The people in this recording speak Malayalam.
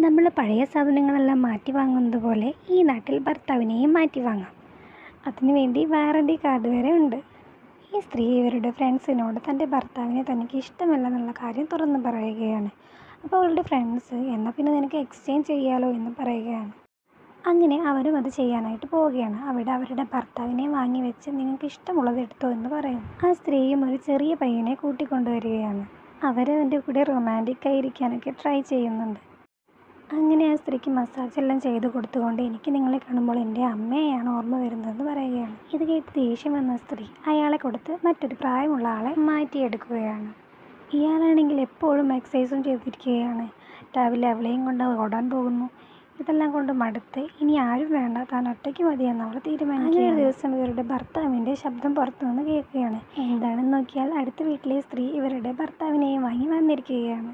നമ്മൾ പഴയ സാധനങ്ങളെല്ലാം മാറ്റി വാങ്ങുന്നത് പോലെ ഈ നാട്ടിൽ ഭർത്താവിനെയും മാറ്റി വാങ്ങാം. അതിനുവേണ്ടി വാറണ്ടി കാർഡ് വരെ ഉണ്ട്. ഈ സ്ത്രീ ഇവരുടെ ഫ്രണ്ട്സിനോട് തൻ്റെ ഭർത്താവിനെ തനിക്ക് ഇഷ്ടമല്ലെന്നുള്ള കാര്യം തുറന്നു പറയുകയാണ്. അപ്പോൾ അവളുടെ ഫ്രണ്ട്സ് എന്നാൽ പിന്നെ നിനക്ക് എക്സ്ചേഞ്ച് ചെയ്യാലോ എന്ന് പറയുകയാണ്. അങ്ങനെ അവരും അത് ചെയ്യാനായിട്ട് പോവുകയാണ്. അവിടെ അവരുടെ ഭർത്താവിനെ വാങ്ങി വെച്ച് നിങ്ങൾക്ക് ഇഷ്ടമുള്ളത് എടുത്തോ എന്ന് പറയും. ആ സ്ത്രീയും ഒരു ചെറിയ പയ്യനെ കൂട്ടിക്കൊണ്ടുവരികയാണ്. അവരവൻ്റെ കൂടെ റൊമാൻറ്റിക് ആയിരിക്കാനൊക്കെ ട്രൈ ചെയ്യുന്നുണ്ട്. അങ്ങനെ ആ സ്ത്രീക്ക് മസാജ് എല്ലാം ചെയ്ത് കൊടുത്തുകൊണ്ട് എനിക്ക് നിങ്ങളെ കാണുമ്പോൾ എൻ്റെ അമ്മയെയാണ് ഓർമ്മ വരുന്നതെന്ന് പറയുകയാണ്. ഇത് കേട്ട് ദേഷ്യം വന്ന സ്ത്രീ അയാളെ കൊടുത്ത് മറ്റൊരു പ്രായമുള്ള ആളെ മാറ്റിയെടുക്കുകയാണ്. ഇയാളാണെങ്കിൽ എപ്പോഴും എക്സസൈസും ചെയ്തിരിക്കുകയാണ്. രാവിലെ അവളെയും കൊണ്ട് ഓടാൻ പോകുന്നു. ഇതെല്ലാം കൊണ്ട് മടുത്ത് ഇനി ആരും വേണ്ട, താൻ ഒറ്റയ്ക്ക് മതിയെന്ന് അവൾ തീരുമാനിക്കുക. ഒരു ദിവസം ഇവരുടെ ഭർത്താവിൻ്റെ ശബ്ദം പുറത്തുനിന്ന് കേൾക്കുകയാണ്. എന്താണെന്ന് നോക്കിയാൽ അടുത്ത വീട്ടിലെ സ്ത്രീ ഇവരുടെ ഭർത്താവിനെയും വാങ്ങി വന്നിരിക്കുകയാണ്.